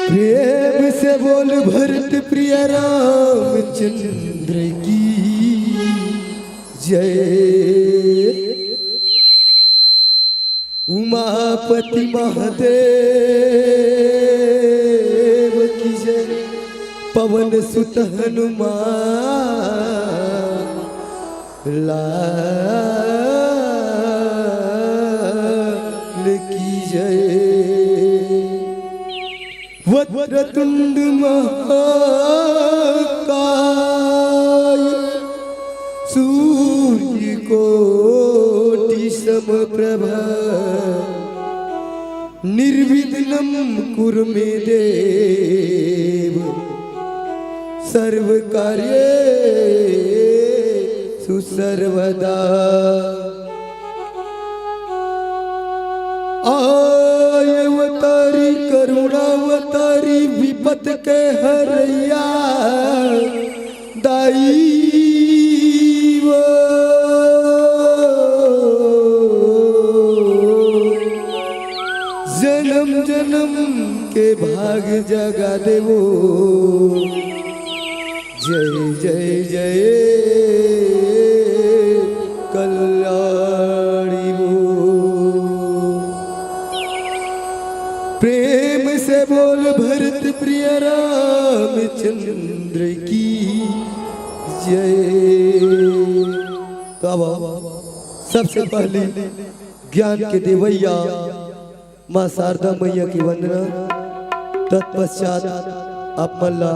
प्रेम से बोल भरत प्रिय रामचंद्र की जय। उमापति महादेव की जय। पवन सुत हनुमान लाल की जय। वक्रतुंड महाकाय सूर्य कोटि समप्रभा निर्विघ्नं कुरु मे देव सर्वकार्येषु सर्वदा। अवतारी करुणावतारी विपत के हरैया दाई जन्म जन्म के भाग जगा देवो। जय जय जय कल्याणी वो। प्रेम से बोल भरत प्रिय रामचंद्र की जय। तो अब सबसे पहले ज्ञान के देवैया माँ शारदा मैया की वंदना, तत्पश्चात आप मल्ला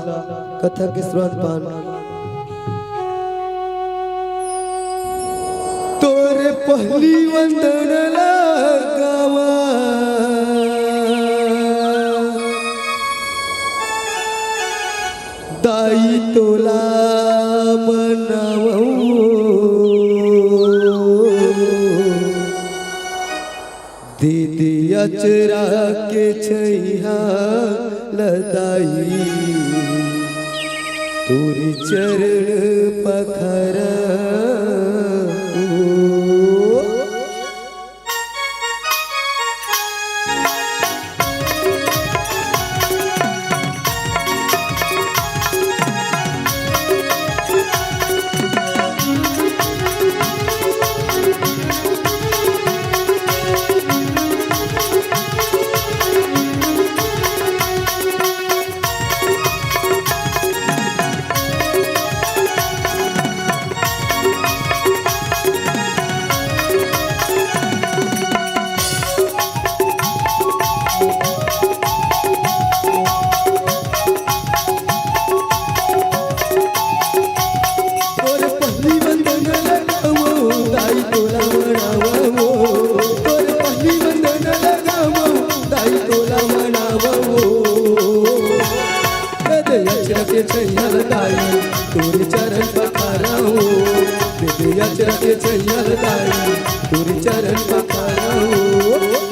कथा के श्रवण पान। तोरे पहली वंदन लगावा दाई तोला मनावो। दीदी अचरा के छैया लदाई तोरी चरण पखरा। तोरी चरण पखाराओ दिव्य अचरा के छैया दाई तोरी चरण पखाराओ।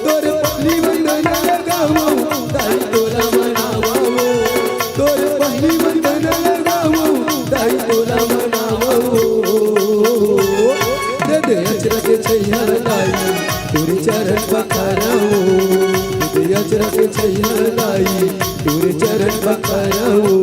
तोरे पहली वंदन लगाओ दाई तोला मनाओ। तोरे पहली वंदन लगाओ दाई तोला मनाओ। दिव्य अचरा के छैया दाई तोरी चरण पखाराओ दिव्य अचरा के छैया दाई तोरी चरण पखाराओ।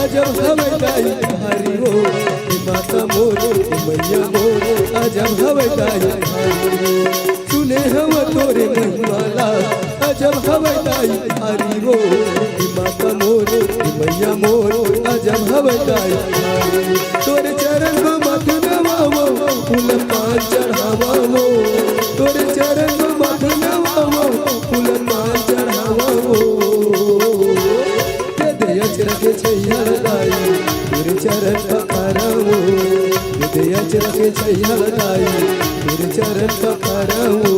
अजब हवे गाई हरी हो माता मोरो मैया मोरो अजब हवे गाई हरी। सुने हम तोरे महिमाला अजब हवे गाई हरी हो माता मोरो मैया मोरो अजब हवे गाई हरी। तोरे चरण में मत नवावो फूल पान चढ़ावो। तोरे चरण में मत नवावो फूल पान चढ़ावो। अचरा के छैया दाई तोरे चरण पखाराओ दिव्य अचरा के छैया दाई तोरे चरण पखाराओ।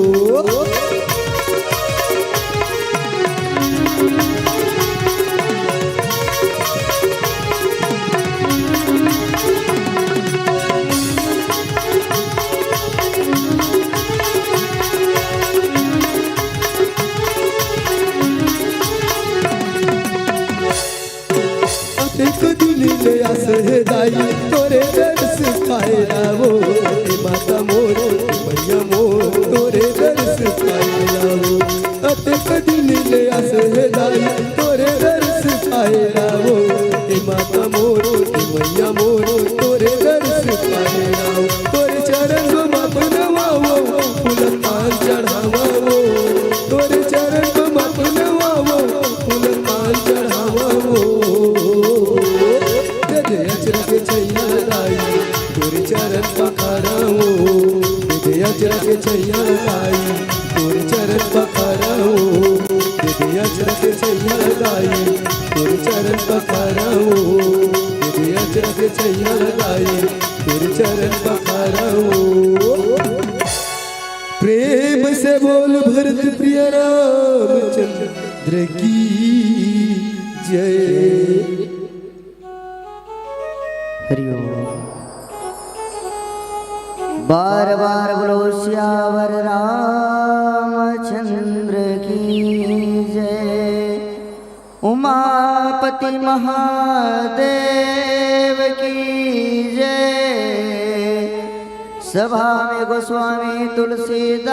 तोरे दर्श पाए लावो हे माता मोर हे मैया मोर तोरे दर्श पाए लावो अतेक दिन ले आस है लाई तोरे दर्श पाए लावो हे माता मोर हे मैया मोर तोरे दर्श पाए लावो तोरे चरण को मत नवावो फूल माल चढ़ावो तोरे चरण को मत नवावो फूल माल चढ़ावो अचर के छैया लाई तोरे चरण पखाराओ अचर के छैया लाई तोरे चरण पखाराओ अचर के छैया लाई तोरे चरण पखाराओ अचर के छैया लाई तोरे चरण पखाराओ प्रेम से बोल भरत प्रिय रामचंद्र की जय। हरिओम। बार बार बोलो श्यावर रामचंद्र की जय। उमापति महादेव की जय। सभा में गोस्वामी तुलसीदास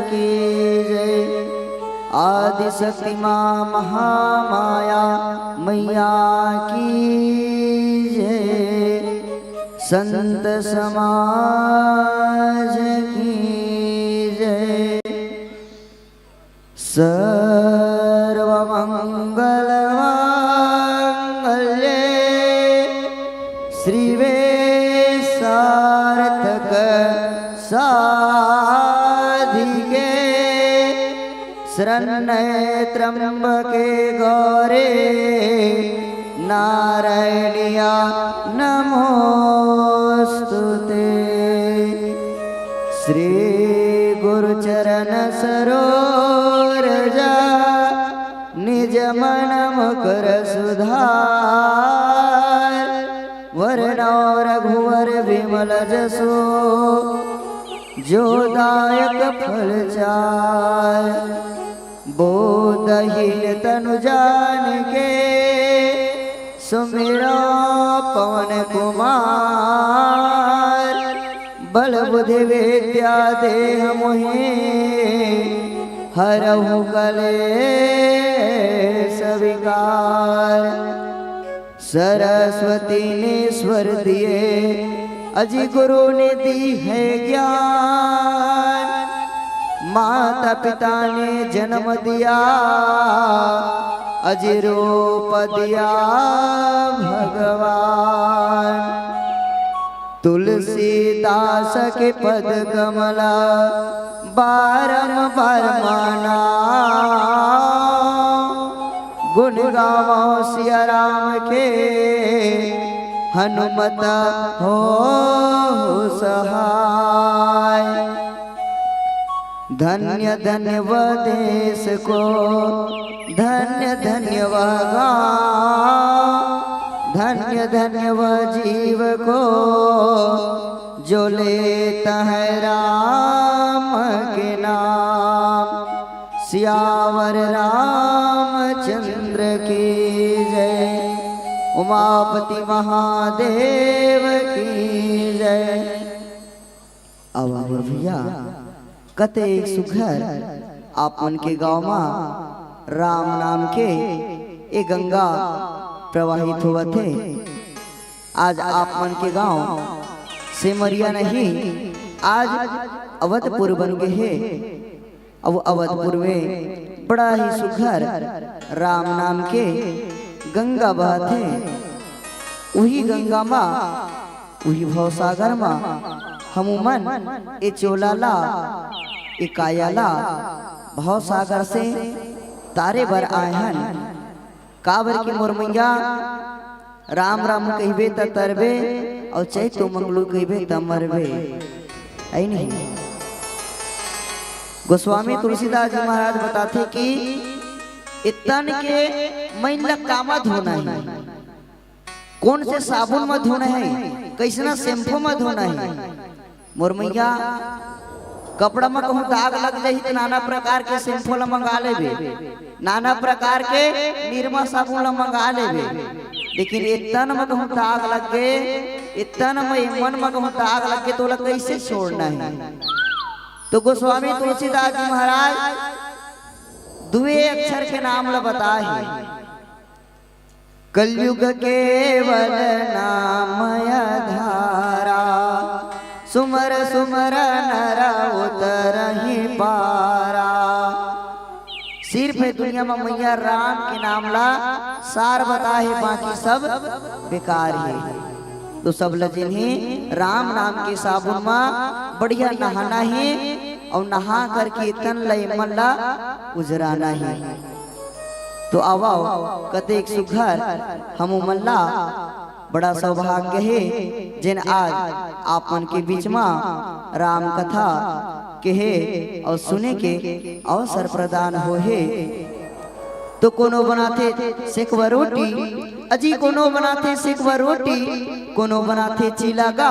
की जय। आदि शक्ति माँ महामाया मैया की जय। संत समाज की जय। सर्वमंगल मांगल्ये श्रीवे सार्थक साधिके शरण्ये त्र्यंबके गौरे नारायणिया नमोस्तुते। श्री गुरुचरण सरोरजा निज मन मुकुर सुधार। वरणो रघुवर विमल जसो जो दायक फल चार। बोधहीन तनु जान के सुमिरो पवन कुमार। बल बुद्धि विद्या देह मोहि हरहु कलेश विकार। सरस्वती ने स्वर दिए अजी गुरु ने दी है ज्ञान। माता पिता ने जन्म दिया अजी रूप दिया भगवान। तुलसीदास के पद कमला बारंबार माना। गुण गावो सिया राम के हनुमत हो सहाय। धन्य धन्य व देश को धन्य धन्य व गाँव। धन्य धन्य व जीव को जो लेता है राम के नाम। सियावर रामचंद्र की जय। उमापति महादेव की जय। अब भैया कते सुघर आपन के गाँव में राम नाम के एक गंगा प्रवाहित हुआ थे। आज आपन के गांव सिमरिया नहीं आज अवधपुर बन गए हैं। अब अवधपुर में बड़ा ही सुघर राम नाम के गंगा बहते। वही गंगा माँ वही भवसागर माँ हमुमन ए चोलाला ए कायाला भवसागर से तारे भर आए हैं। काबर की मोरमैया राम राम कहबे त तरबे और चैतो मंगलू कहबे त मरबे। ऐ नहीं गोस्वामी तुलसीदास जी महाराज बताते कि इतन के मैला कामा धोना है। कौन से साबुन में धोना है, कैसना शैम्पू में धोना है। मोरमैया कपड़ा में कहूँ दाग लग जाए तो नाना प्रकार के शैम्पू ला मंगा लेबे, नाना प्रकार के निरमा साबुन ला मंगा लेबे। लेकिन इतन में कहूँ दाग लग गए, इतन में मन में कहूँ दाग लग गए तो लग कैसे छोड़ना है। तो गोस्वामी तुलसीदास जी महाराज दुए अक्षर के नाम ला बताए, कलयुग केवल नाम धारा, सुमर सुमर नर उतरहि पारा। सिर्फ दुनिया में मैया राम के नाम ला सार बता है, बाकी सब बेकार है। तो सब जिन्हें राम नाम के साबुन में बढ़िया नहाना है और नहा करके तन लय मन ला उजराना है। तो आओ कतेक सुघर हम मल्ला बड़ा सौभाग्य है जिन आज आपन के बीच में राम कथा कहे और सुने के अवसर प्रदान हो है। तो कोनो बनाते सेकवा रोटी, अजी कोनो बनाते सेकवा रोटी, कोनो बनाते चिलागा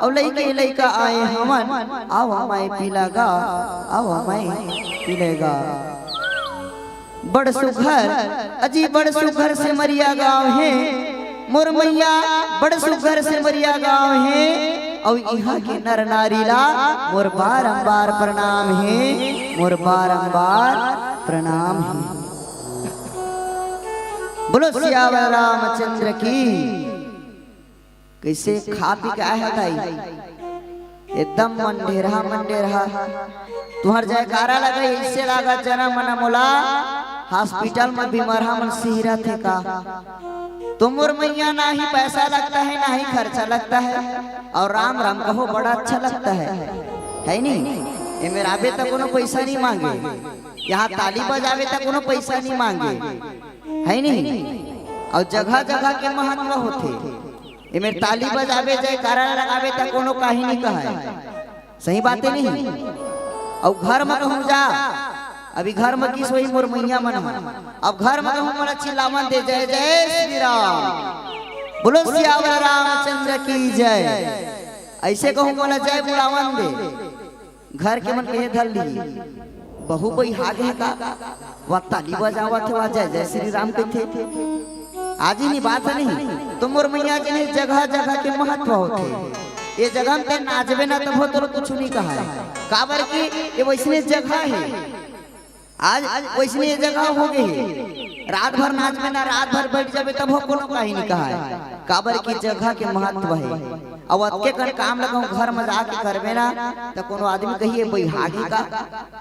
और लइके लइका आए हमन, आओ हमारे पिलागा, आओ हमारे पिलेगा। बड़ सुघर अजी बड़ सुघर से मरिया गाँव है मोर मैया, बड़ सुघर से मरिया गाँव है और यहाँ के नर नारी ला मोर बारंबार प्रणाम है, मोर बारंबार प्रणाम है। बोलो सियावर रामचंद्र की। कैसे खा पी के आया था एकदम मंडेरा तुम्हार जयकारा लगा इससे लगा जना मना मोला हॉस्पिटल में बीमार मन सिहरा थे का। तो मोर मैया ना ही पैसा लगता है ना ही खर्चा लगता है और राम राम कहो बड़ा अच्छा लगता है नहीं। ये मेरा आवे तक कोनो पैसा नहीं मांगे, यहाँ ताली बजावे तक कोनो पैसा नहीं मांगे है नहीं। और जगह जगह के महत्व होते, ये मेरे ताली बजावे जयकारा लगावे तक कोनो काही नहीं कहा, सही बातें नहीं। और घर में कहूँ जा, अभी घर में किस वही मोर मैया मन, अब घर में कहूँ मोला चिल्लावन दे जय जय श्री राम, बोलो सियावर रामचंद्र की जय। ऐसे कहूँ मोला जय बुलावन दे। घर के मन कहे धल ली बहु कोई हागे है का वह ताली बजावा थे, वह जय जय श्री राम कहते थे। आज ही नहीं बात नहीं। तो मोर मैया जी जगह जगह के महत्व होते, ये जगह में नाचबे ना तब हो तो कुछ नहीं कहा है, काबर की ये वैसने जगह है। आज वैसने ये जगह हो गई, रात भर नाचबे ना रात भर बैठ जाबे तब हो कोनो कहीं नहीं कहा है, काबर की जगह के महत्व है। अब अतके कर काम लगाऊं घर में जाके करबे ना तो कोनो आदमी कहिए भाई हागी का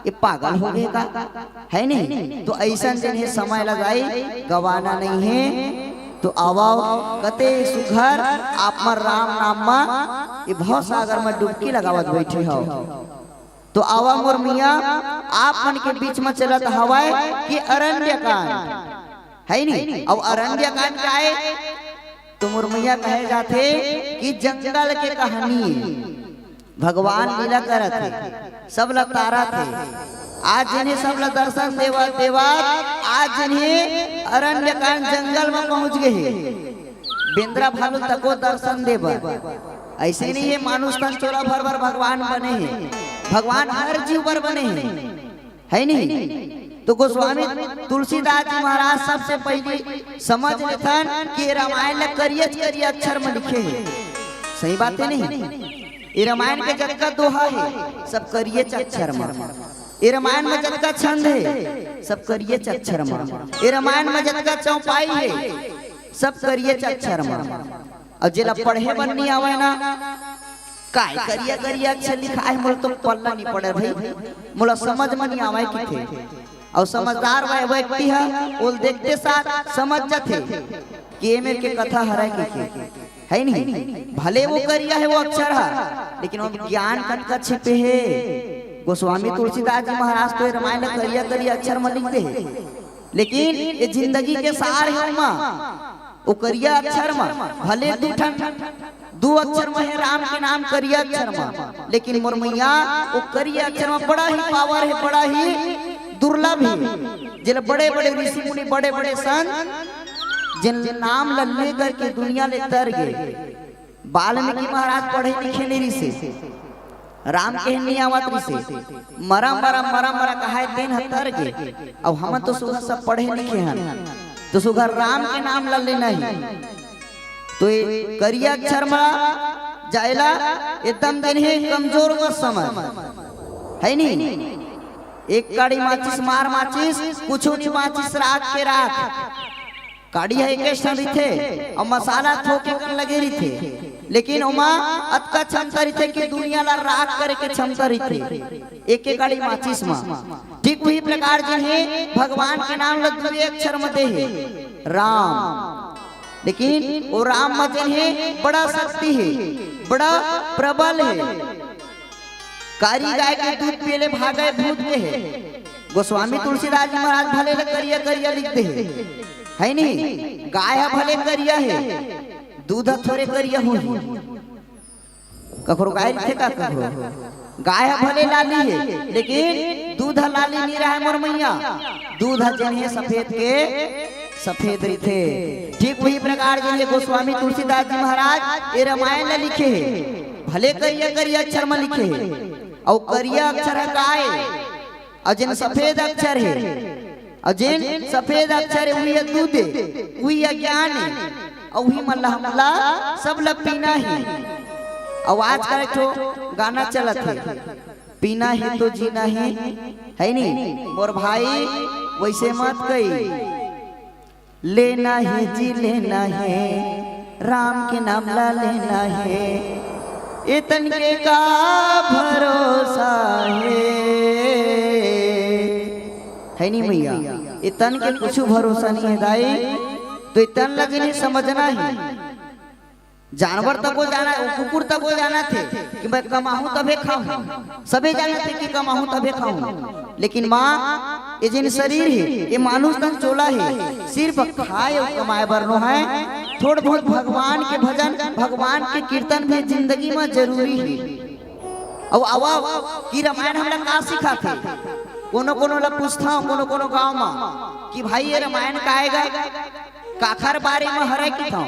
ये पागल हो गए का है नहीं। तो ऐसा जिन्हें समय लगाई गवाना नहीं है। तो आवाओ कते सुघर आप मर राम नाम मा ये भव सागर में डुबकी लगावत बैठे हो। तो आवा मोर मिया आप मन के बीच में चलत हवाए कि अरण्य कांड है नहीं। अब अरण्य कांड का है तो मोर मैया कहे जाते कि जंगल के कहानी भगवान लीला करत थे, सब लोग तारा थे। आज जिन्हें सब लोग दर्शन देवा आज जिन्हें अरण्य कांड जंगल में पहुंच गए, बेंद्रा भालू तको दर्शन देवा। ऐसे नहीं है मानुष तन चोरा भर भर भगवान बने हैं, भगवान हर जीव पर बने हैं है नहीं। तो गोस्वामी तुलसीदास जी महाराज सबसे पहले समझ लेथन कि रामायण करिए अक्षर में लिखे हैं, सही बात है नहीं। ये रामायण के जगह दोहा है सब करिए अक्षर में, ये रामायण में जगह छंद है सब करिए अक्षर में, ये रामायण में जगह चौपाई है सब करिए अक्षर में। और जिला पढ़े बन नहीं आवे ना काय करिए अक्षर लिखा है मोला तो पढ़ना नहीं पड़े भाई, मोला समझ में नहीं आवे कि थे। और समझदार व्यक्ति है वो देखते साथ समझ जाते कि ये मेरे के कथा हराए है नहीं। भले वो करिया है वो अक्षर है लेकिन वो ज्ञान कटका छिपे है। गोस्वामी तुलसीदास जी महाराज तो रामायण करिया अक्षर में लिखते हैं, लेकिन ये जिंदगी के सार है वो करिया अक्षर में। भले दो अक्षर में है राम के नाम करिया अक्षर में, लेकिन मोर मैया वो करिया अक्षर में बड़ा ही पावर है, बड़ा ही दुर्लभ है। जिन बड़े बड़े ऋषि मुनि बड़े बड़े संत जिन नाम ले करके दुनिया ले तर गए। वाल्मीकि महाराज पढ़े लिखे नहीं ऋषि, राम के नहीं आवत ऋषि, मरा कहा दिन हतर गए। अब हम तो सुबह सब पढ़े लिखे हैं तो सुगर राम के नाम ले नहीं तो ये करिया अक्षर में जायला एकदम दिन है कमजोर व समय है नहीं। एक काड़ी माचिस मार माचिस कुछ नहीं माचिस राख के राख काड़ी है एक स्टैंड थे और मसाला थोके लगे रही थे, लेकिन ओमा अतका क्षमता रही थे कि दुनिया ला राख करे के क्षमता रही थे एक काड़ी माचिस में। ठीक वही प्रकार जो है भगवान के नाम लगे अक्षर में दे है राम, लेकिन वो राम मजन है बड़ा शक्ति है, बड़ा प्रबल है। कारी गाय के दूध पियले भागे भूत के है। गोस्वामी तुलसीदास जी महाराज भले करिया करिया लिखते है नहीं। गाय भले करिया है, दूध थोड़े करिया हो कखरो गाय थे का कखरो गाय भले लाली है, लेकिन दूध लाली नहीं रहा है मोर मैया, दूध जन है सफेद के सफेद रही थे। ठीक वही प्रकार जो गोस्वामी तुलसीदास जी महाराज ये रामायण में लिखे है, भले करिया करिया अक्षर में लिखे है और करिया अक्षर है गाय और जिन सफेद अक्षर है और जिन सफेद अक्षर है वही दूध है, वही ज्ञान है और वही मल्ला सब लग पीना ही। आवाज करे तो गाना चलत है पीना है तो जीना है नहीं मोर भाई वैसे मत कही। लेना है जी लेना है राम के नाम ला लेना है इतन के का भरोसा है नहीं भैया, इतन के कुछ भरोसा नहीं है दाई। तो इतन लगे नहीं समझना ही जानवर तक को जाना कुकुर तक को जाना थे कि मैं कमाऊं तबे खाऊं, सभी जाना थे कि कमाऊं तबे खाऊं, लेकिन माँ ये जिन शरीर है ये मानुष तन चोला है, सिर्फ खाए और कमाए बरनो है। थोड़ा बहुत भगवान के भजन भगवान के कीर्तन भी जिंदगी में जरूरी है। अब आवा की रामायण हमरा का सिखाते कोनो कोनो ला पूछता हूं कोनो कोनो गांव में कि भाई ये रामायण का आएगा काखर बारे में हरे की था,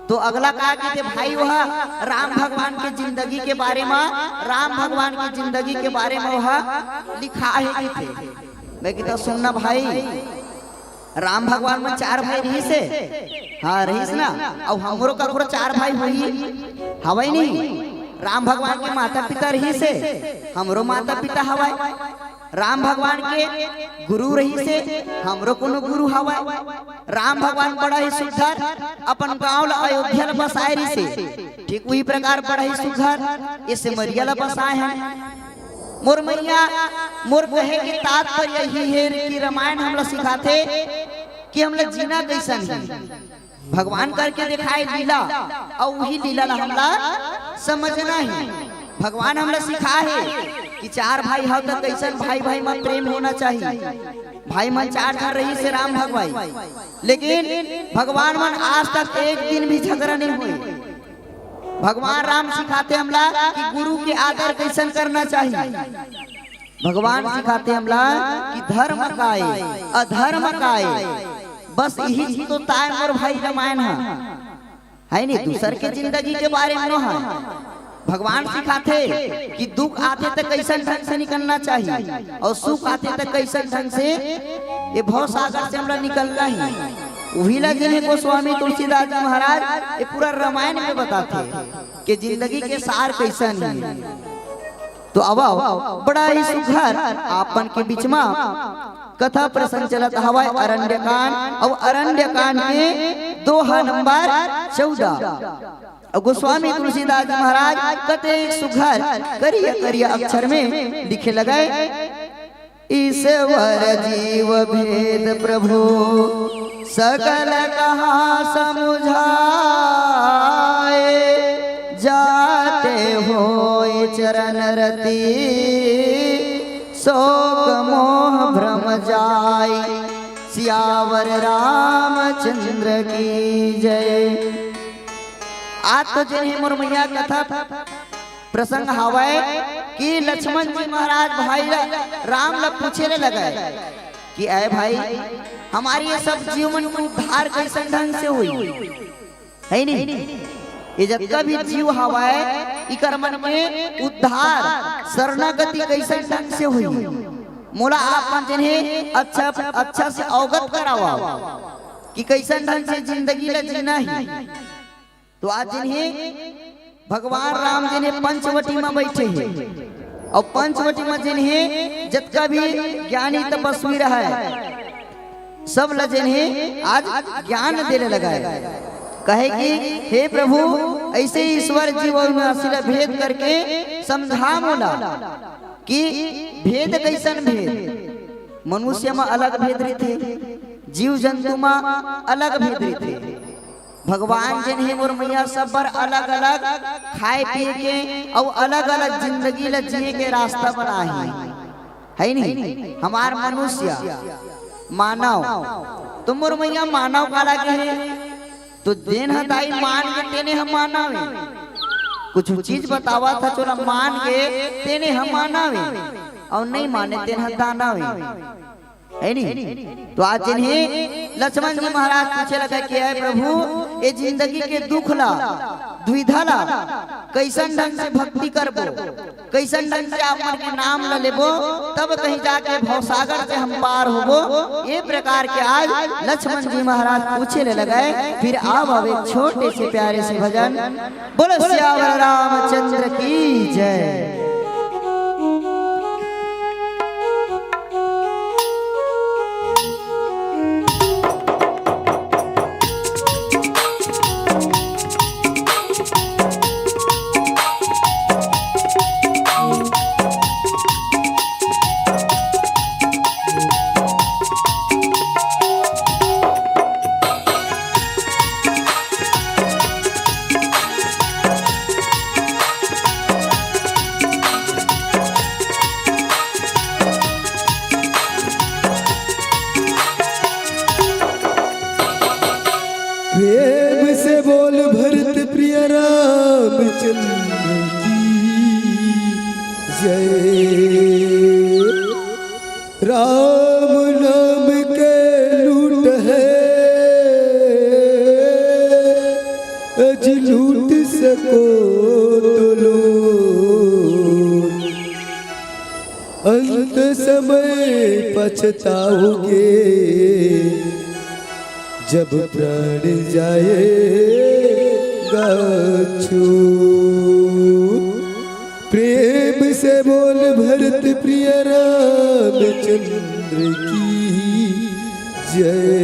तो अगला कहा कि भाई वह राम भगवान के जिंदगी के बारे में राम भगवान की जिंदगी के बारे में वह लिखा है कि थे। मैं कहता सुनना भाई राम भगवान में 4 भाई रही से हाँ रहीस ना, अब हमरो का 4 भाई हुई हवाई नहीं। राम भगवान के माता पिता रही से हमरो माता पिता हवाई, राम भगवान के गुरु रही से हमरो कोनो गुरु हवा। राम भगवान बड़ा ही सुधर अपन गांव ला अयोध्या ला बसाए रही से, ठीक वही प्रकार बड़ा ही सुधर इसे मरिया ला बसाए हैं। मोर मैया मोर कहे के तात्पर्य यही है कि रामायण हमला सिखाते कि हमला जीना कैसन है, भगवान करके दिखाए लीला और वही लीला ला हमला समझना है। भगवान हमला सिखा है कि 4 भाई हो तो कैसन भाई भाई में प्रेम होना चाहिए, भाई मन 4 जन रही से राम भगवाई, लेकिन भगवान मन आज तक एक दिन भी झगड़ा नहीं हुए। भगवान राम सिखाते हमला कि गुरु के आदर कैसन करना चाहिए, भगवान सिखाते हमला कि धर्म काए अधर्म काए, बस यही तो ताय मोर भाई रामायण है नहीं, दूसर के जिंदगी के बारे में है। भगवान सिखाते कि दुख आते तो कैसन ढंग से निकलना चाहिए और सुख आते तो कैसन ढंग से ये भव सागर से हमरा निकलना ही। वही लगे है गोस्वामी तुलसीदास जी महाराज ये पूरा रामायण में बताते कि जिंदगी के सार कैसन है। तो अब बड़ा ही सुघर आपन के बीच में कथा प्रसंग चलत हवा अरण्यकांड और अरण्यकांड के 2 नंबर 14 गोस्वामी तुलसीदास जी महाराज कते सुघर करिया करिया अक्षर में लिखे लगाए। ईश्वर जीव भेद प्रभु सकल कहा समुझाए, जाते होए चरण रति शोक मोह भ्रम जाय, सियावर रामचंद्र की जय। आज तो जो है मोर मैया कथा प्रसंग हवाए कि लक्ष्मण जी महाराज भाई राम ला पूछे लगा कि आए भाई हमारी ये सब जीवन को उद्धार कैसे ढंग से हुई है नहीं, ये जब भी जीव हवाए इकर मन में उद्धार शरणागति कैसे ढंग से हुई, मोला आप जिन्हें अच्छा से अवगत करावा कि कैसे ढंग से जिंदगी ला जीना है। तो आज जिन्हें भगवान राम जिन्हें पंचवटी में बैठे हैं और पंचवटी में जिन्हें जितना भी ज्ञानी तपस्वी रहा है सब ल जिन्हें आज ज्ञान देने लगा है। कहे कि हे प्रभु ऐसे ईश्वर जीवन में असिल भेद करके समझा मोला कि भेद कैसन भेद, मनुष्य में अलग भेद रहते, जीव जंतु में अलग भेद रहते। भगवान जिन्हें मोर मैया सब पर अलग अलग खाए पिए के और अलग अलग जिंदगी ल जिए के रास्ता बना है नहीं। हमार मनुष्य मानव तो मोर मैया मानव काला के है तो देन हताई मान के तेने हम मानावे, कुछ चीज बतावा था चोला मान के तेने हम मानावे और नहीं माने तेने हतानावे है नहीं। तो आज जिन्हें लक्ष्मण जी महाराज पूछे लगा कि है प्रभु ये जिंदगी के दुख ला द्विधा ला कैसन ढंग से भक्ति करबो, कैसन ढंग से आप मन के नाम ल लेबो तब कहीं जाके भवसागर से हम पार होबो। ये प्रकार के आज लक्ष्मण जी महाराज पूछे ले लगाए। फिर अब एक छोटे से प्यारे से भजन, बोलो सियावर रामचंद्र की जय। प्रेम से बोल भरत प्रिय रामचंद्र की जय। राम नाम के लूट है अज लूट सको तो लो, अंत समय पछताओगे जब प्राण जाएगा छूट। प्रेम से बोल भरत प्रिय रामचंद्र की जय।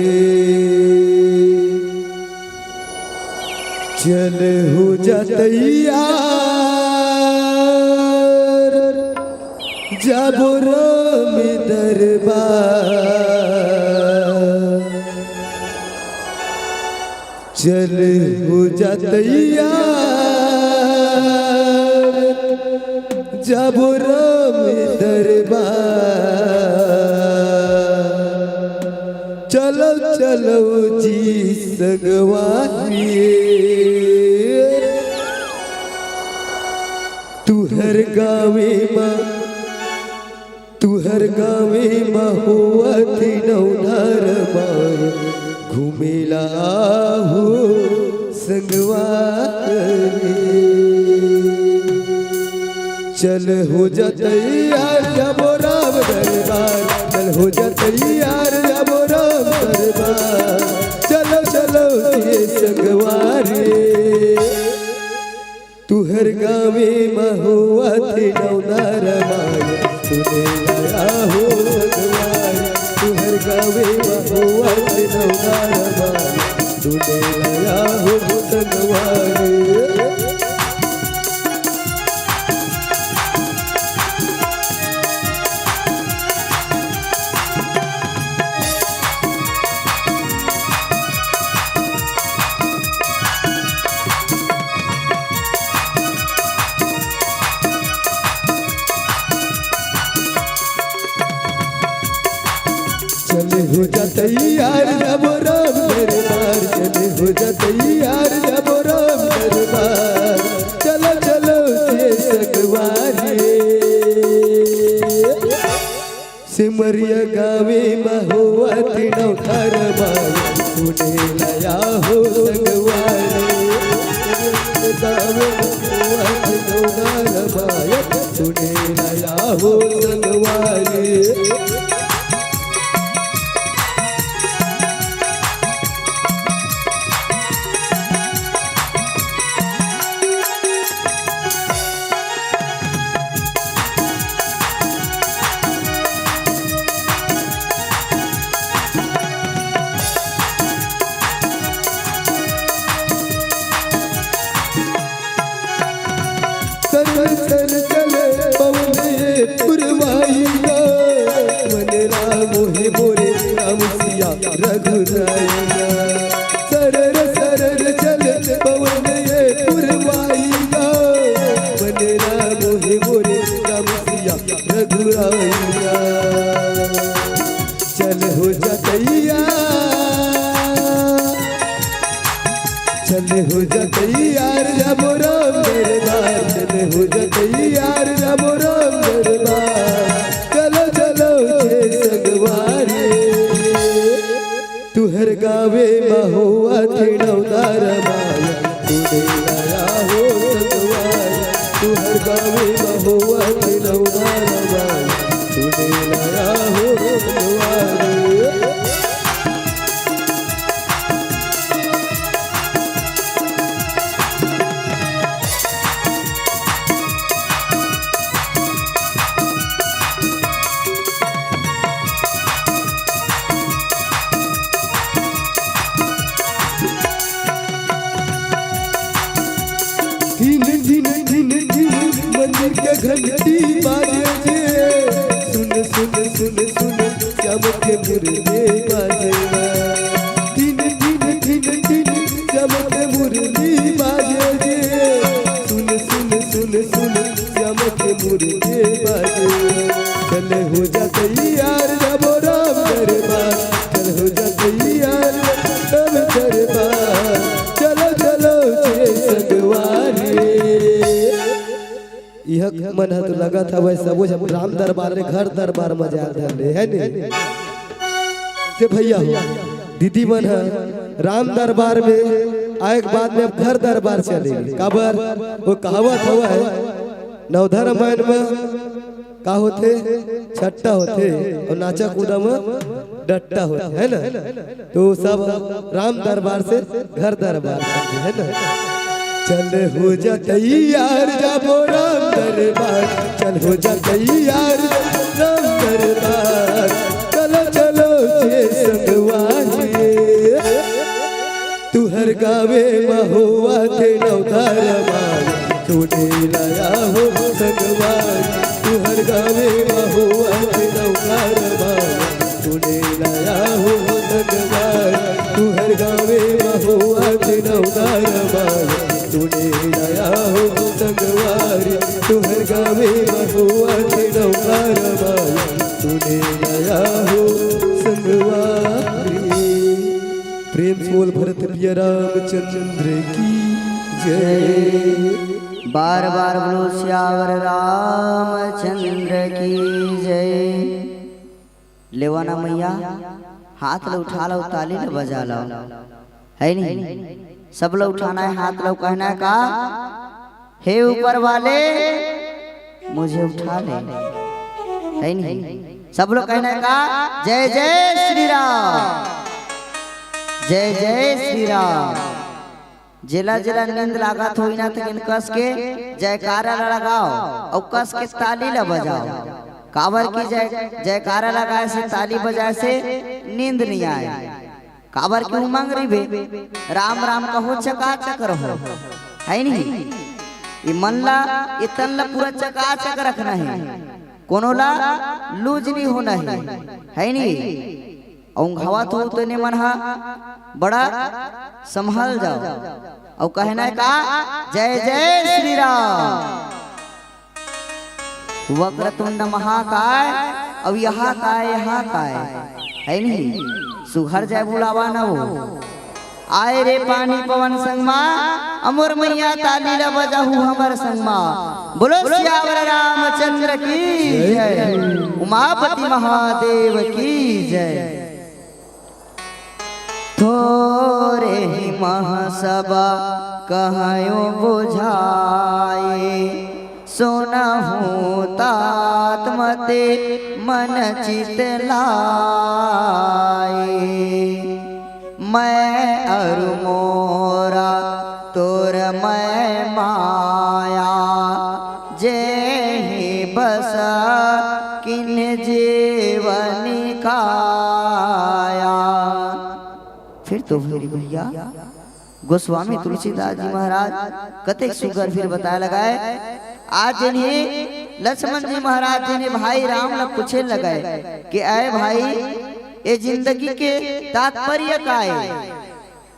चल हो जा तैयार जाबो राम दरबार। चल हो जा तैयार जाबो राम दरबार। चलो चलो जी संगवारी तू हर गावे माँ हुआ थी नौधार मार घूमेला हो संगवारी। चल हो जा तैयार जाबो राम दरबार। चल हो जा तैयार जाबो राम दरबार। चलो चलो ये संगवारी तू हर गावे महुआ थे नौदार माया तूने लाया हो संगवारी। तू हर गावे महुआ थे नौदार माया तूने लाया हो संगवारी। चले हो जा तैयार जाबो राम दरबार। चले हो जा तैयार जाबो राम दरबार। चलो चलो ये संगवारी सिमरिया गावे महुआ थी नौधार माया तूने लाया हो संगवारी। गावे महुआ थी नौधार माया तूने लाया हो संगवारी। पुरवाई गा मन राम मोहे मोरे राम सिया रघुराई गा सरर सरर चल पवन ये पुरवाई गा मन राम मोहे मोरे राम सिया रघुराई गा चल हो जा तैयार चल हो जा तैयार जबो राम दरबार चल हो जा तैयार जबो राम दरबार चलो चलो छे संगवारी तुहर गावे महुआ थे नवदार माया तूने लाया हो संगवारी तुहर गावे महुआ थे नवदार माया तूने लाया हो संगवारी मंदिर के घंटी बाजे जे सुन सुन सुन सुन श्याम के मुरली बाजे दिन दिन दिन दिन श्याम के मुरली बाजे जे सुन सुन सुन सुन श्याम के मुरली बाजे चल हो जा तैयार जबो राम दरबार चल हो जा तैयार राम दरबार चलो चलो छे संगवारी यह मन है तो लगा था वैसा वो जब राम दरबार में घर दरबार में जा रहे है ने से भैया दीदी मन है राम दरबार में आए के बाद में अब घर दरबार चले काबर वो कहावत हुआ है नवधर मन में का होते छट्टा होते और नाचा कूदा में डट्टा होते है ना तो सब राम दरबार से घर दरबार चलते है ना चल हो जा तैयार जाबो राम दरबार चल हो जा तैयार राम दरबार चलो चलो छे संगवारी तुहर गावे महुआ थे नवधार माया तूने लाया हो संगवारी तुहर गावे महुआ थे नवधार माया तूने लाया हो संगवारी तुहर गावे महुआ थे नवधार माया तूने लाया हो संगवारी तुहर गावे महुआ थे नवधार माया तूने लाया हो संगवारी प्रेम से बोल भरत प्रिय रामचंद्र की जय बार बार बोलो श्यावर रामचंद्र की जय लेवाना मैया हाथ लो उठा लो ताली लो बजा लो है नहीं सब लोग उठाना है हाथ लोग कहना है का हे ऊपर वाले मुझे उठा ले है नहीं सब लोग कहना है का जय जय श्री राम जय जय श्री राम जिला जिला नींद लागत हो ना तो कस के जयकारा लगाओ और कस के ताली ला बजाओ काबर की जयकारा लगाए से ताली बजाए से नींद नहीं आए काबर की उमंग रही बे राम राम कहो चकाचक रहो है नहीं ये मन ला ये तन ला पूरा चकाचक रखना है कोनो ला लूज नहीं होना है नहीं और हवा तो ने मन हा बड़ा संभल जाओ और कहना है का जय जय श्री राम वक्रतुंड महाकाय अब यहाँ काय है नहीं सुघर जाए बुलावा ना वो आए रे पानी पवन संगमा अमर मैया ताली ला बजाहू हमर संगमा बोलो श्यावर रामचंद्र की जय उमापति महादेव की जय थोरे ही महसबा कहो बुझाए सोनहु तात्मते मन चित लाए मैं अरु मोरा तोर मैं माया जे बस किन जीवनी काया। फिर तो भैया गोस्वामी तुलसीदास जी महाराज कतेक सुगर फिर बताया लगाए आज लक्ष्मण जी महाराज जी ने भाई राम ला पूछे लगे कि आए भाई ये जिंदगी के तात्पर्य का है,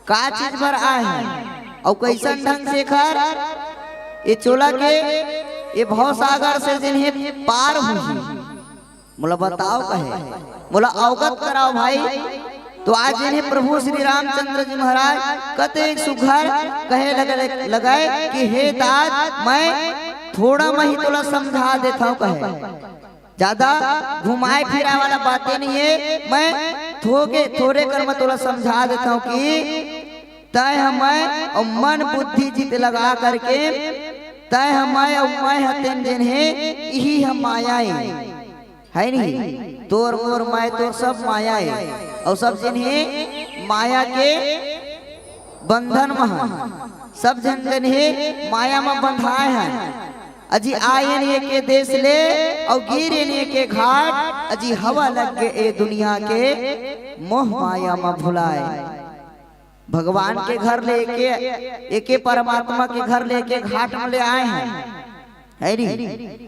का चीज भर आए हैं और कैसन ढंग से खर ये चोला के ये भव सागर से जिन्हें पार हुई। बोला बताओ कहे, बोला अवगत कराओ भाई। तो आज इन्हें प्रभु श्री रामचंद्र जी महाराज कते सुघर कहे लगाए कि हे तात मैं थोड़ा मैं ही तोला समझा देता हूँ, कहे ज्यादा घुमाए फिराए वाला बातें नहीं है, मैं थोड़े कर मैं तोला समझा देता हूँ कि तय हमें और मन बुद्धि जित लगा करके तय हमें और मैं हतेन दिन है यही हम मायाएं है नहीं, तोर मोर माय तोर सब माया है और सब जिन्हें माया के बंधन में सब जन है माया में बंधाए हैं। अजी आयन ये के देश ले और गिरन ये के घाट, अजी हवा लग के ए दुनिया के मोह माया में भुलाए। भगवान के घर लेके एके परमात्मा के घर लेके घाट में ले आए हैं है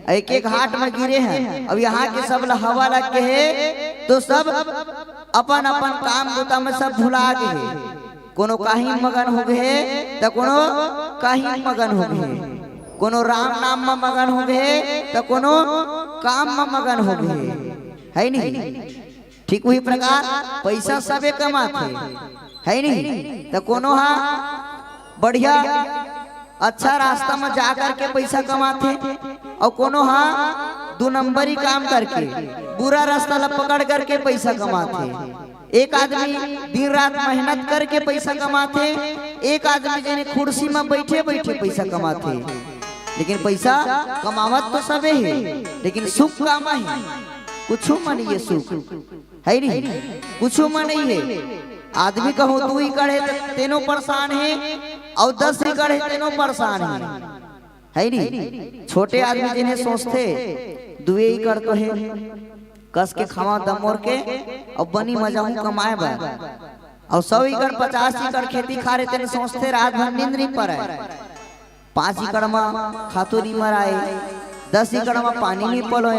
एक एक घाट में गिरे हैं। अब यहाँ के सब हवा लग के है तो सब अपन अपन काम गोता में सब भुला गए, कोनो कहीं मगन हो गए तो कोनो कहीं मगन हो गए, कोनो राम नाम में मगन हो गए तो कोनो काम में मगन हो गए है नहीं। ठीक वही प्रकार पैसा सबे कमाते है नहीं, तो कोनो हाँ बढ़िया अच्छा रास्ता में जा करके पैसा कमाते और कोनो हाँ 2 नंबरी काम करके बुरा रास्ता ला पकड़ करके पैसा कमाते। एक आदमी दिन रात मेहनत करके पैसा कमाते, एक आदमी जिन्हें कुर्सी में बैठे बैठे पैसा कमाते। लेकिन पैसा कमावत तो सबे है, लेकिन सुख का है कुछ में नहीं है, सुख है नहीं कुछ में नहीं है। आदमी कहो तू ही करे तेनो परेशान है और 10 ही करे तेनो परेशान है नहीं। छोटे आदमी जिन्हें सोचते दुए ही कर तो है कस के खावा दमोर के और बनी मजा हूँ कमाए बा और 100 एकड़ 50 एकड़ खेती खा रहे तेने सोचते रात भर नींद नहीं पड़े। 5 एकड़ में खातो नहीं मराए, 10 एकड़ में पानी नहीं पलो,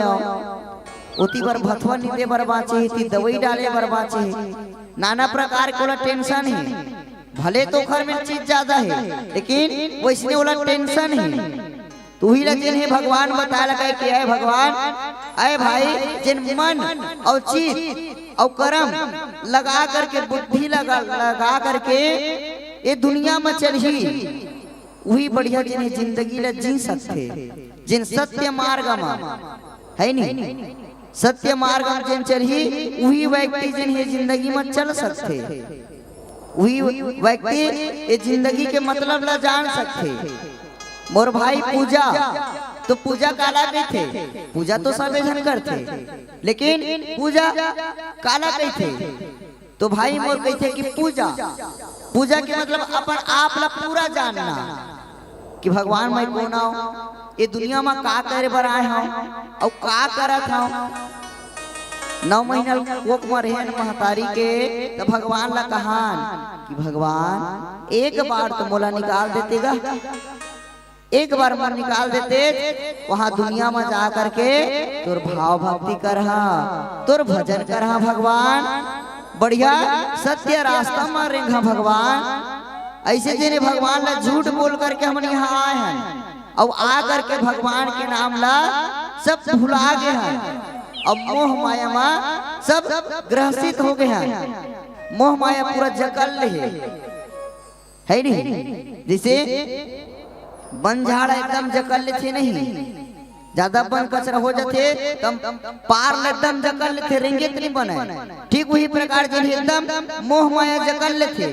उती पर भथवा नींदे बर्बाचे थी, दवाई डाले बर्बाचे, नाना प्रकार को टेंशन है। भले तो घर में चीज ज्यादा है लेकिन वैसने वाला टेंशन है। तू ही जिन है भगवान बता लगा कि आए भगवान आए भाई जिन मन और चित और कर्म लगा करके बुद्धि लगा करके ये दुनिया में चली वही बढ़िया जिन्हें जिंदगी ला जी सकते, जिन सत्य मार्ग में है नहीं सत्य मार्ग में जिन चली वही व्यक्ति जिन्हें जिंदगी में चल सकते, वही व्यक्ति ये जिंदगी के मतलब ला जान सकते। मोर भाई पूजा तो पूजा काला कहते, पूजा तो सब जन करते लेकिन पूजा काला कहते। तो भाई मोर कहते कि पूजा पूजा के मतलब अपन आप ला पूरा जानना कि भगवान मैं कौन हूँ, ये दुनिया में का करे बर आए हूँ और का करत हूँ। 9 महीना कोक में रहे महतारी के तो भगवान ला कहान कि भगवान एक बार तो मोला निकाल देतेगा, एक बार मन निकाल देते वहां दुनिया में जा करके तोर भाव भक्ति करहा, तोर भजन करहा भगवान, बढ़िया सत्य रास्ता में रेंगा भगवान। ऐसे जिन्हें भगवान ला झूठ बोल करके हम यहाँ आए हैं और आ करके भगवान के नाम ला सब भुला गए हैं और मोह माया में सब ग्रसित हो गए हैं। मोह माया पूरा जकल है नहीं, जैसे बन झाड़ा एकदम जकल थे नहीं, ज्यादा बन कचरा हो जाते तब पार एकदम जकल थे रेंगेत नहीं बने। ठीक वही प्रकार जिन्हें एकदम मोह माया जकल थे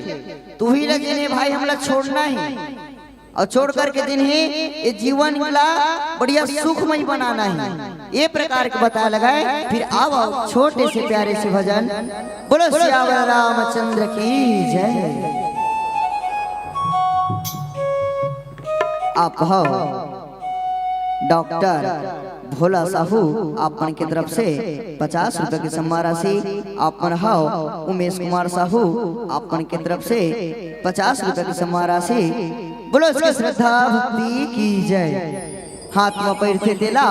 तो ही जिन्हें भाई हमला छोड़ना ही और छोड़ करके जिन्हें ये जीवन ला बढ़िया सुखमय बनाना है। ये प्रकार के बता लगाए। फिर आओ छोटे से प्यारे से भजन बोलो सियावर रामचंद्र की जय। आप हो डॉक्टर भोला साहू आपन की तरफ से 50 रुपए की सम्मान राशि। आपन हो उमेश कुमार साहू आपन की तरफ से 50 रुपए की सम्मान राशि। बोलो इसकी श्रद्धा भक्ति की जय। हाथ में पैर थे तेला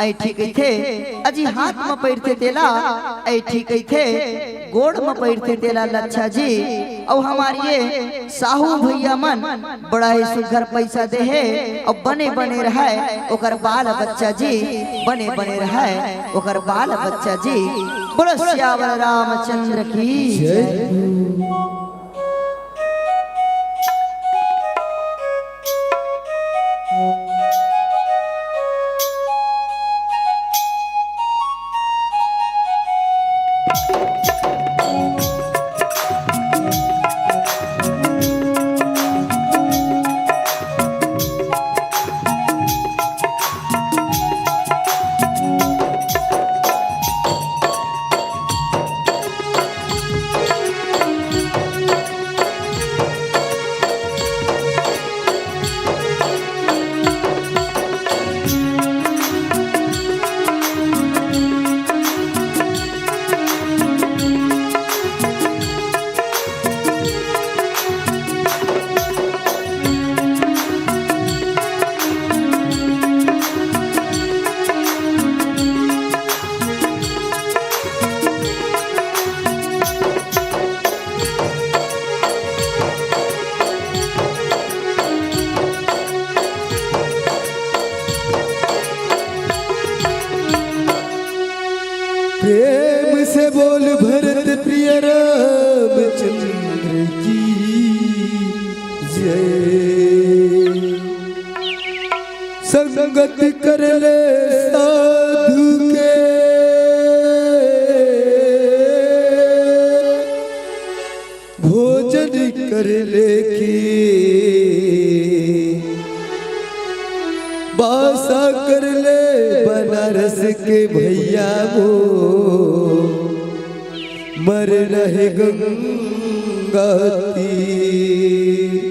ऐ ठीक थे अजी हाथ में पैर थे तेला ऐ ठीक थे गोड़ में पैर थे तेला लच्छा जी और हमारी ये साहू भैया मन बड़ा ही सुघर पैसा दे है और बने बने रहा ओकर बाल बच्चा जी बने बने रहा ओकर बाल बच्चा जी बोलो श्यावर रामचंद्र की जय। प्रेम से बोल भरत प्रिय रामचंद्र की जय। संगत कर ले साधु के भोजन कर ले के बासा कर ले बनारस के भैया वो मर रहे गंगा तीर।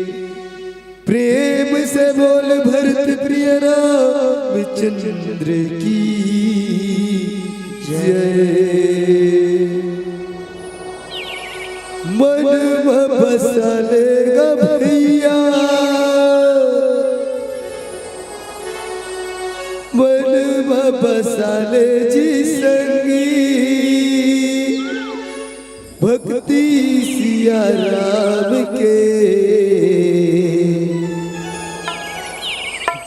प्रेम से बोल भरत प्रिय रामचंद्र की जय। मन में बसा लेगा भैया मन में बसा ले जी संगी भक्ति सिया राम के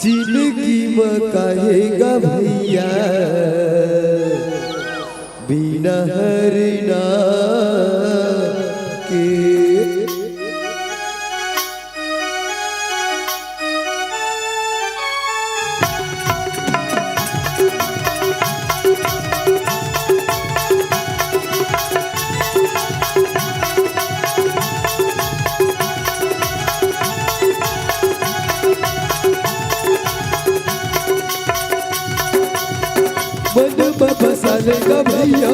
जिंदगी में कहेगा भैया बिना हरिना के। मन बसालेगा भैया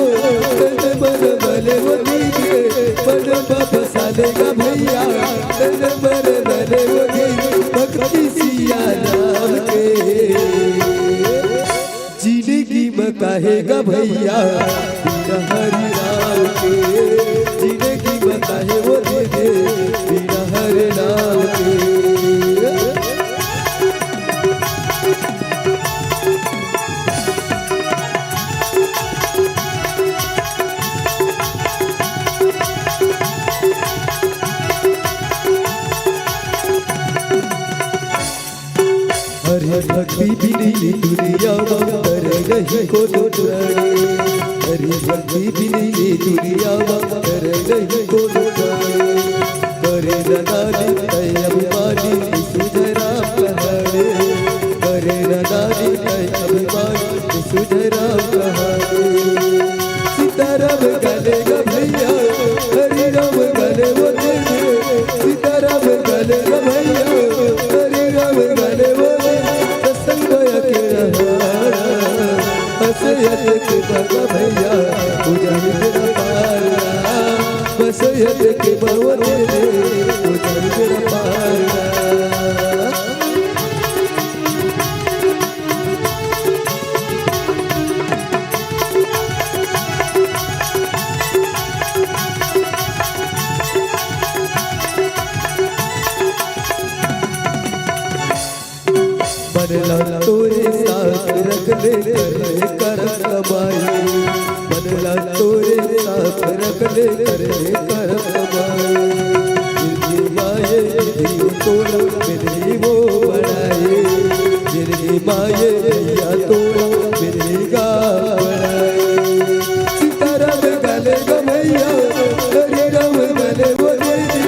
तन मन भले वो दीजिए मन बसालेगा भैया तन मन भले वो दीजिए भक्ति सिया राम के जिंदगी में कहेगा भैया बिना हरि राम के जिंदगी में कहे वो दीजिए बिना हरि राम के। हरि भक्ति बिनी दुनिया में कर नहीं को लुटाए हरि भक्ति बिनी दुनिया में कर नहीं को लुटाए करे नदानी तय अभिमानी सुधराम कहाने करे नदानी तय अभिमानी सुधराम कहाने। सीताराम गलेगा भैया हरि राम गले वो देंगे सीताराम गलेगा भैया हरि राम गले वो के बाबा भैया पूजा मेरा पारा बस यद के बाबा तेरे पूजा मेरा पारा। बनला तोरे साथ रख ले कर कमाई, बनला तोरे साथ रख ले कर कमाई। जिंदगी माये दियो तोड़ा मेरी वो बढ़ाए, जिंदगी माये दिया तोड़ा मेरी गा बढ़ाए। सीताराम गले गमैया हरि राम गले वो दीदी,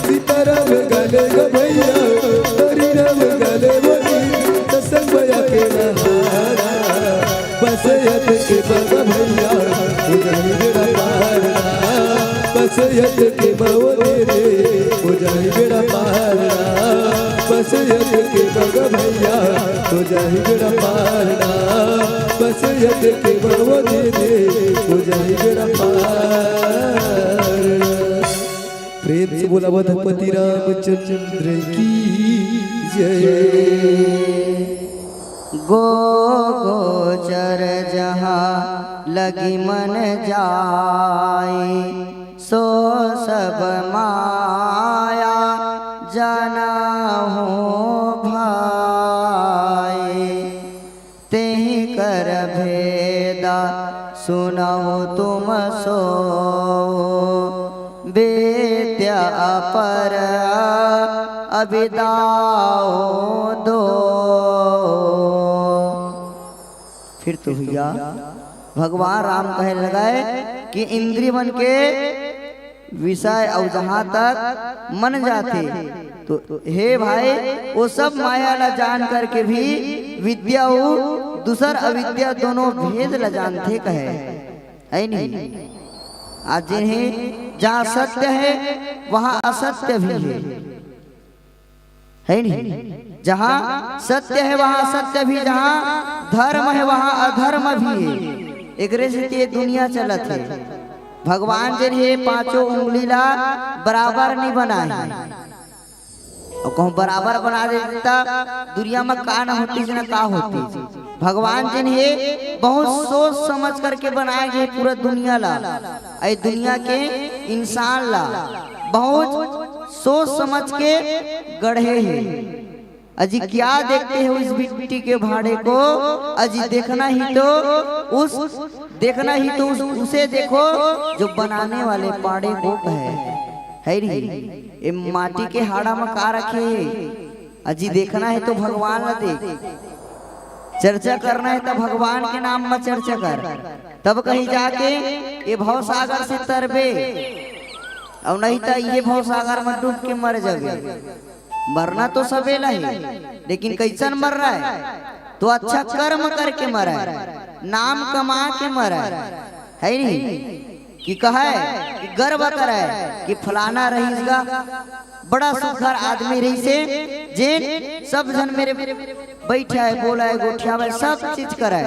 सीताराम गले गमैया हरि राम गले वो दीदी। दसमया के नहारा बस यत के बग भैया उजाई बेड़ा पारना, बस यत के बवने रे उजाई बेड़ा पारना, बस यत के बग भैया उजाई बेड़ा पारना, बस यत के बवने रे उजाई बेड़ा पारना। प्रेम से बोला वधपति रामचंद्र की जय। गोचर जहाँ लगी मन जाई, सो सब माया जाना हो भाई। तेहि कर भेदा सुनाओ तुम सो, बेत्या पर अबिदाओ दो। फिर तो भैया भगवान राम कहने लगाए कि इंद्रिय मन के विषय और जहाँ तक मन जाते, तो हे भाई वो सब माया ला जान करके भी विद्या दूसर अविद्या दोनों भेद ला जानते कहे है नहीं। आज जिन्हें जहाँ सत्य है वहाँ असत्य भी है नहीं। जहाँ सत्य है वहाँ असत्य भी, जहाँ धर्म है वहाँ अधर्म भी है। एक से दुनिया चलत है। भगवान जिन्हें पांचों उंगली ला बराबर नहीं बनाए, और कहूँ बराबर बना देता दुनिया में का न होती न का होती। भगवान जिन्हें बहुत सोच समझ करके बनाए गए पूरा दुनिया ला, ऐ दुनिया के इंसान ला बहुत सोच समझ के गढ़े हैं। अजी क्या देखते हो इस मिट्टी के भाड़े को, अजी देखना ही तो उसे देखो जो बनाने वाले पाड़े को है री। ये माटी के हाड़ा में का रखे, अजी देखना है तो भगवान ला देख, चर्चा करना है तो भगवान के नाम में चर्चा कर, तब कहीं जाके ये भव सागर से तरबे, और नहीं तो ये भव सागर में डूब के मर जावे। मरना तो सबेला है, लेकिन कैसन मर रहा है तो अच्छा कर्म करके मरा है, नाम कमा के मरा है नहीं कि कहा है कि गर्व करे कि फलाना रहीगा बड़ा सुखर आदमी रही से, जे सब जन मेरे बैठा है बोला है गोठिया में सब चीज करे,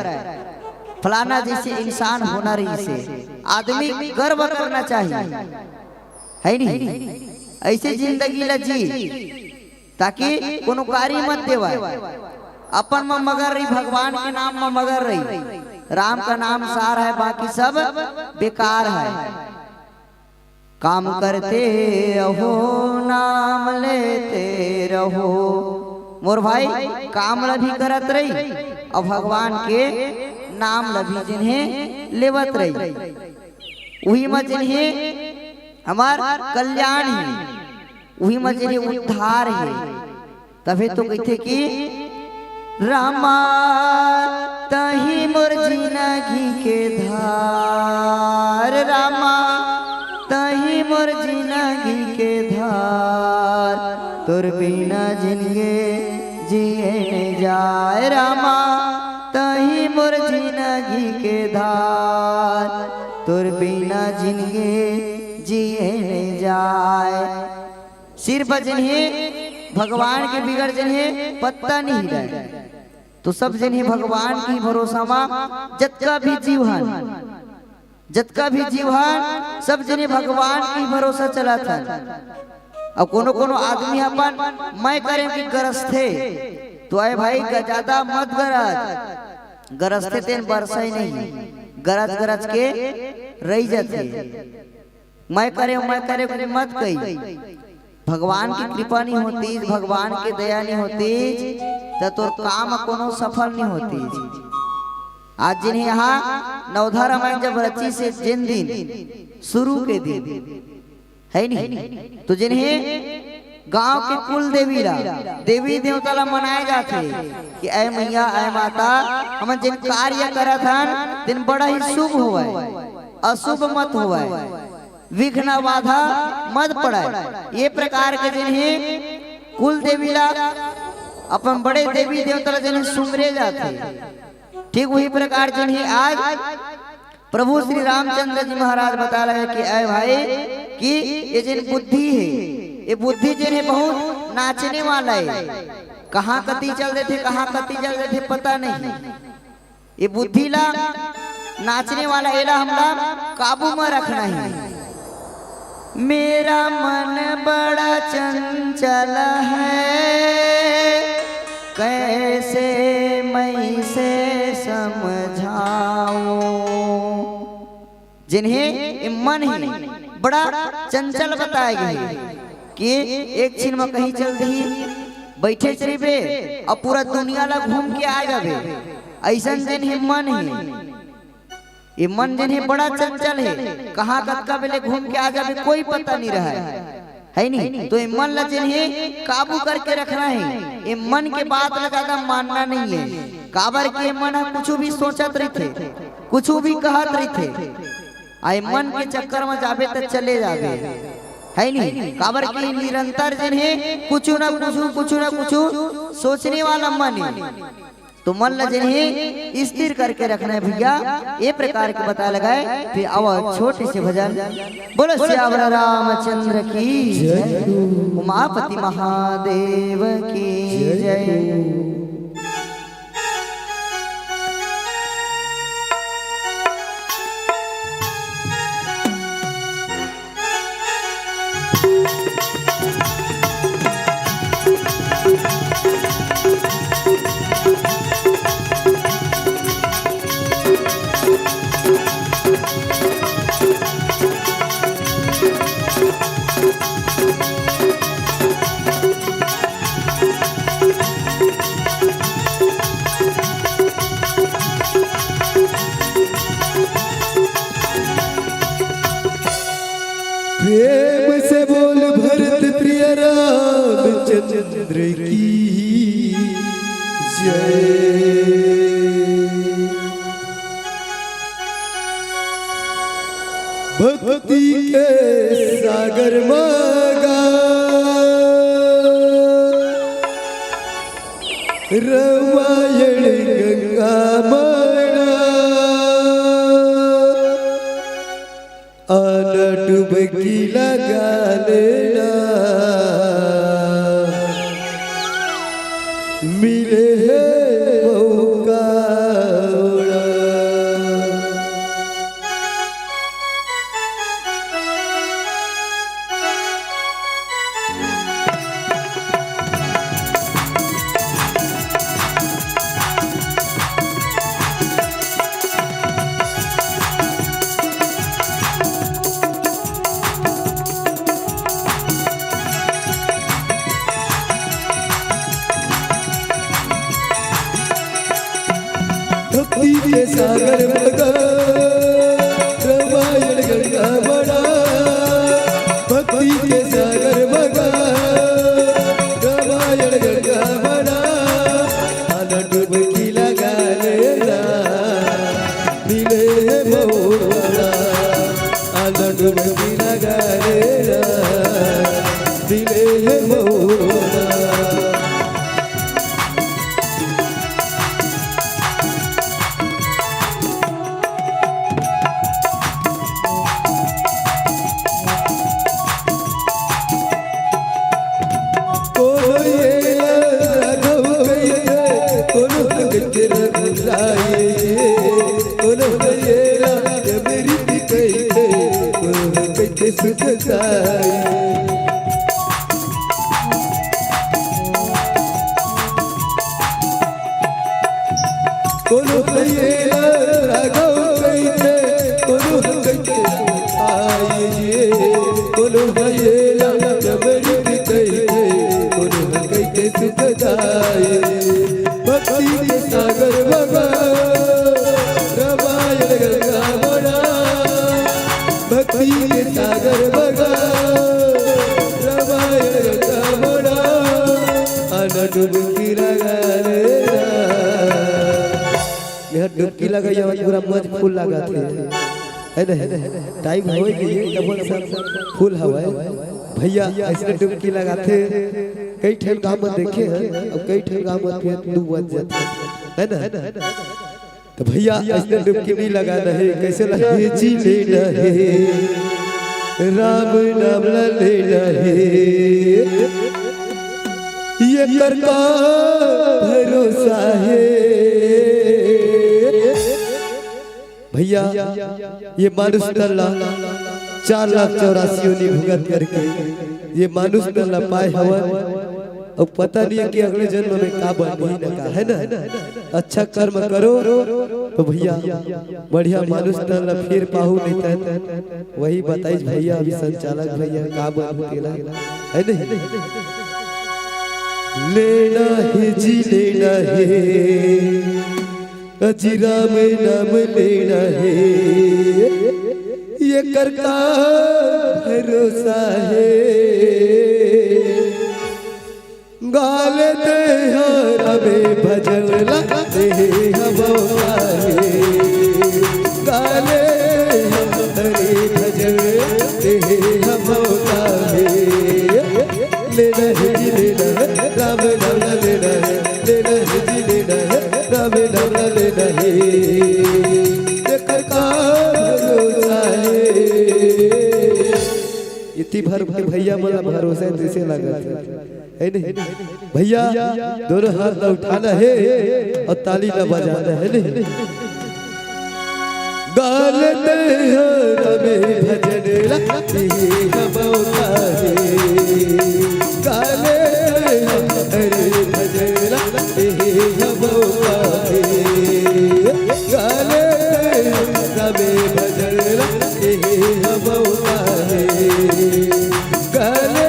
फलाना जैसे इंसान होना रही से आदमी गर्व करना चाहिए है नहीं। ऐसे जिंदगी ला जी ताकि कोनो कार्य मत देवा, अपन में मगर रही, भगवान के नाम में मगर रही। राम का नाम सार है, बाकी सब बेकार है। काम करते रहो नाम लेते रहो, मोर भाई काम ला भी करत रही और भगवान के नाम ला भी जिन्हें लेवत रही, वही में जिन्हें हमार कल्याण है, वही में जिन्हें उद्धार है। तभी तो कहते कि रामा तही मोर जिंदगी के धार, रामा तही मोर जिंदगी के धार, तोर बिना जिंदगी जिए न जाए। रामा तही मोर जिंदगी के धार, तोर बिना जिंदगी जिए न जाए। सिर्फ जिन्हें भगवान के बिगड़ जिन्हें पत्ता नहीं रहे, तो सब जिन्हें भगवान की भरोसा में जतका भी जीवन सब जिन्हें भगवान की भरोसा चला था। अब कोनो कोनो आदमी अपन मैं करें कि गरस्थे, तो आए भाई ज्यादा मत गरज, गरस्थे तेन बरसा ही नहीं, गरज गरज के रही जाते। मैं करे मत कही, भगवान की कृपा नहीं होती, भगवान की दया नहीं होती, तो तोर काम कोनो सफल नहीं होती। आज जिन्हें यहाँ नवधा रामायण जब रची से जिन दिन शुरू के दिन है नहीं, तो जिन्हें गांव के कुल देवी देवता ला मनाए जाते कि ऐ मैया ऐ माता हम जिन कार्य करत हन दिन बड़ा ही शुभ होवे, अशुभ मत होवे, विघ्न बाधा मत पड़े। ये प्रकार के जिन्हें कुल देवी ला अपन बड़े देवी देवता ला जिन्हें सुमरे जाते। ठीक वही प्रकार जिन्हें आज प्रभु श्री रामचंद्र जी महाराज बता रहे हैं कि ऐ भाई कि ये जिन बुद्धि है, ये बुद्धि जिन्हें बहुत नाचने वाला है, कहाँ कती चल रहे थे कहाँ कती चल रहे थे पता नहीं। ये बुद्धि ला नाचने वाला एला हमला काबू में रखना है। मेरा मन बड़ा चंचल है, कैसे मैं से समझाऊं। जिन्हें मन ही बड़ा चंचल बताया गया कि एक क्षण में कहीं चल रही बैठे चली बे और पूरा दुनिया ला घूम के आ जाबे, ऐसा जिन्हें मन ही ये मन जिन्हें बड़ा चंचल है, कहाँ कतका बेले घूम के आ जाबे कोई पता नहीं रहा है नहीं। तो ये मन ला जिन्हें काबू करके रखना है। ये मन के बात ला ज्यादा मानना नहीं है। काबर के मन कुछ भी सोचत रही थे, कुछ भी कहत रही थे, आई मन के चक्कर में जाबे तो चले जाबे है नहीं। काबर की निरंतर जिन्हें कुछ ना कुछ सोचने वाला मन है। तो मन ला जिन्हें स्थिर करके रखना है भैया, ये प्रकार के बता लगाए। फिर आओ छोटे से भजन बोलो श्यावर रामचंद्र की जय, उमापति महादेव की जय। प्रेम से बोल भरत प्रिय रामचंद्र की जय। भक्ति के सागर मागा रामायण गंगा माड़ा, आना डुबकी लगा लेना मिले है मौका। भक्ति के सागर मगा रामायण गंगा बड़ा, भक्ति के सागर मगा रामायण गंगा बड़ा, आना डुबकी लगा लेना मिले है मौका। आना डुबकी लगा लेना मिले है मौका। कोनो कहिए राघव कहिए, कोनो कहिए आइए, कोनो कहिए जबरी कहिए, कोनो कहिए सुखदाई। भक्ति के सागर बगा रामायण गंगा मोरा भक्ति के सागर बगा रामायण गंगा मोरा आना डुबकी लगा रे मेरा डुबकी लगाइए पूरा मज फूल लगा थे टाइम हो गई डबल सब फूल हवा भैया ऐसे डुबकी लगाते कई ठेम गाँव में देखे हैं और कई ठेम गाँव में फिर 2 बज जाते है ना तो भैया ऐसे डुबकी नहीं लगा रहे कैसे लगे जी ले रहे राम नाम ले रहे ये कर का भरोसा है भैया ये मानुष डल्ला 4,84,000 भुगत करके ये मानुष डल्ला पाए हवा और पता नहीं है कि अगले जन्म में का बनी का है ना अच्छा कर्म करो तो भैया बढ़िया मानुष डल्ला फिर पाहु नहीं था वही बताइए भैया अभी संचालक भैया का बनेला है नहीं लेना है जी लेना है अजीरा में नाम लेना है ये करता भरोसा है गाले ते हरबे भजन लगते हवा है गाले हरे भजन ते हवा है लेना है जी लेना है राम नाम लेना है लेना है जी लेना है राम नाम लेना है ये करता भरोसा है इतनी भर भैया मला भरोसा जैसे लगा है नहीं भैया दोनों हाथ न उठाना है और ताली न बजाना है नहीं गालते रमे भजन लगती हवा है गाले हरे भजन लगती हवा है गाले रमे भजन लगती हवा है गाले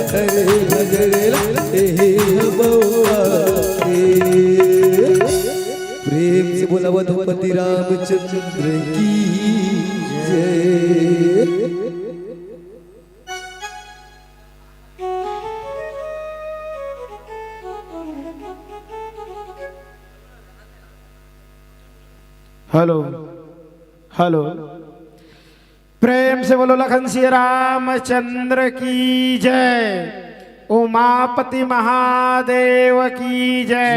हरे भजन लगते प्रेम से बोला वधुपति रामचंद्र की जय। हेलो हेलो प्रेम से बोलो लखन श्री रामचंद्र की जय उमापति महादेव की जय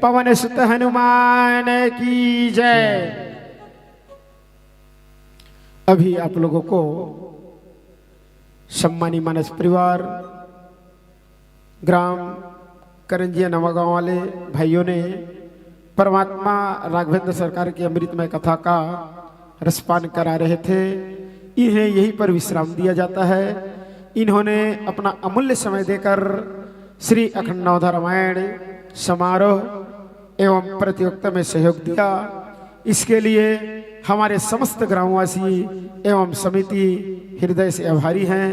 पवन सुत हनुमान की जय। अभी आप लोगों को सम्मानी मानस परिवार ग्राम करंजिया नवागांव वाले भाइयों ने परमात्मा राघवेंद्र सरकार की अमृतमय कथा का रसपान करा रहे थे। इन्हें यहीं पर विश्राम दिया जाता है। इन्होंने अपना अमूल्य समय देकर श्री अखंड नवधा रामायण समारोह एवं प्रतियोगिता में सहयोग दिया। इसके लिए हमारे समस्त ग्रामवासी एवं समिति हृदय से आभारी हैं।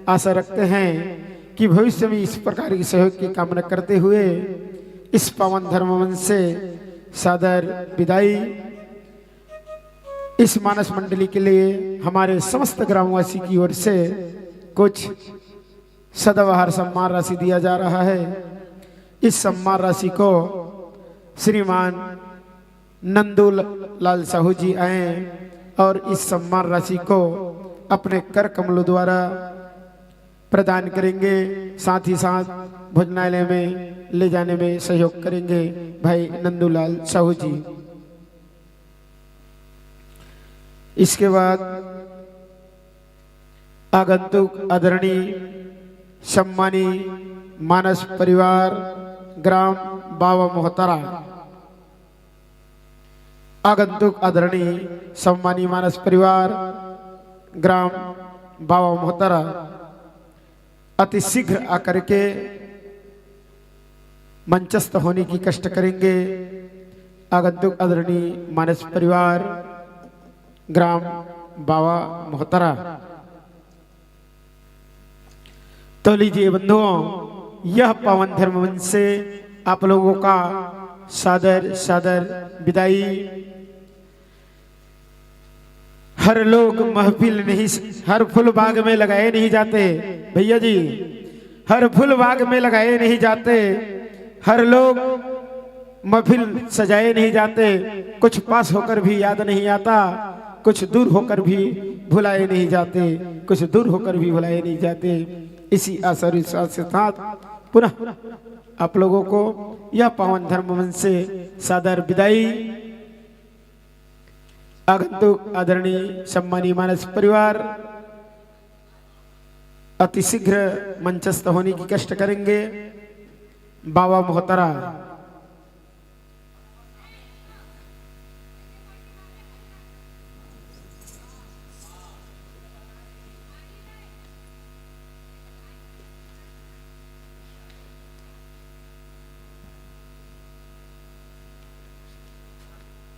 आशा रखते हैं कि भविष्य में इस प्रकार की सहयोग की कामना करते हुए इस पावन धर्मवंश से सादर विदाई। इस मानस मंडली के लिए हमारे समस्त ग्रामवासी की ओर से कुछ सदाबहार सम्मान राशि दिया जा रहा है। इस सम्मान राशि को श्रीमान नंदू लाल साहू जी आए और इस सम्मान राशि को अपने कर कमलों द्वारा प्रदान करेंगे। साथ ही साथ भोजनालय में ले जाने में सहयोग करेंगे भाई नंदूलाल साहू जी। इसके बाद आगंतुक आदरणीय सम्मानी मानस परिवार ग्राम बावा मोहतरा आगंतुक आदरणीय सम्मानी मानस परिवार ग्राम बावा मोहतरा अति शीघ्र आकर के मंचस्थ होने की कष्ट करेंगे। आगंतुक आदरणीय मानस परिवार ग्राम बावा मोहतरा। तो लीजिए बंधुओं, यह पावन धर्मवंश से आप लोगों का सादर सादर विदाई। हर लोग महफिल नहीं, हर फूल बाग में लगाए नहीं जाते भैया जी, हर फूल बाग में लगाए नहीं जाते, हर लोग महफिल सजाए नहीं जाते। कुछ पास होकर भी याद नहीं आता, कुछ दूर होकर भी भुलाए नहीं जाते, कुछ दूर होकर भी भुलाए नहीं जाते। इसी आशा विश्वास के साथ पुनः आप लोगों को यह पावन धर्म मंच से सादर विदाई। आगंतुक आदरणीय सम्मानीय मानस परिवार अति शीघ्र मंचस्थ होने की कष्ट करेंगे। बाबा मोहतरा